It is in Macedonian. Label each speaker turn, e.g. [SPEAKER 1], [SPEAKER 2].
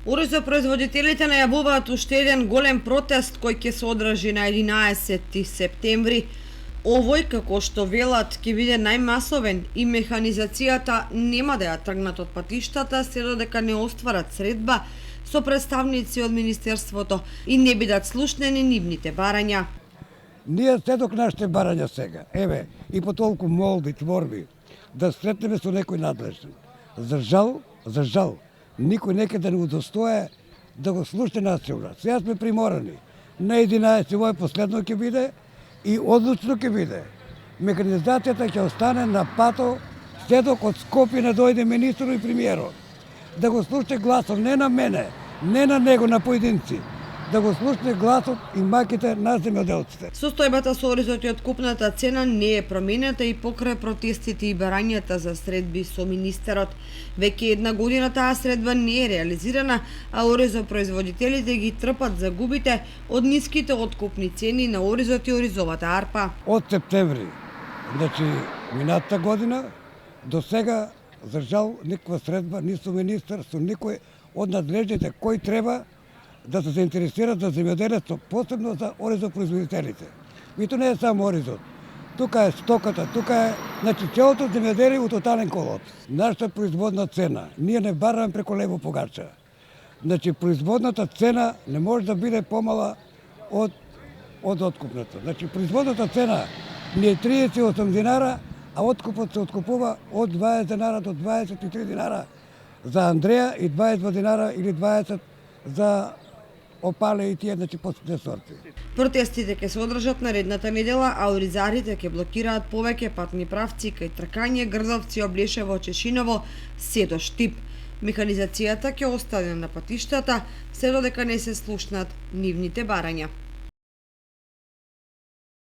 [SPEAKER 1] Оризопроизводителите најавуваат уште еден голем протест кој ќе се одржи на 11 септември. Овој, како што велат, ќе биде најмасовен и механизацијата нема да ја тргнат од патиштата се додека не остварат средба со представници од Министерството и не бидат слушнени нивните барања.
[SPEAKER 2] Ние следок нашите барања сега, еве, и по толку молби, творби, да сретнеме со некој надлежен. За жал, никој некаде да не удостоje да го слуша насилно. Сега сме приморани. На 11 овој последно ќе биде и одлучно ќе биде. Механизацијата ќе остане на пато следок од Скопје не дојде министрот и премиерот. Да го слуша гласот не на мене, не на него, на поединци. Да го слушне гласот и маките на земјоделците.
[SPEAKER 1] Состојбата со оризот и откупната цена не е променета и покрај протестите и барањата за средби со министерот. Веќе една година таа средба не е реализирана, а оризопроизводителите ги трпат загубите од ниските откупни цени на оризот и оризовата арпа.
[SPEAKER 2] Од септември, значи минатата година, до сега, за жал, никаква средба, ни со министер, со никој од надлежните кој треба да се заинтересират за земјоделието, посебно за оризопроизводителите. И тоа не е само оризот. Тука е стоката, тука е, значи целото земјоделие у тотален колапс. Нашата производна цена, ние не бараме преку лево погача. Значи производната цена не може да биде помала од откупната. Значи производната цена ни е 38 динара, а откупот се откупува од 20 динара до 23 динара за Андреја и 22 динара или 20 за опале и тие, значи посебни сорти.
[SPEAKER 1] Протестите ќе се одржат наредната недела, а оризарите ќе блокираат повеќе патни правци кај Тркање, Грдовци, Облешево, Чешиново, се до Штип. Механизацијата ќе остане на патиштата, се додека не се слушнат нивните барања.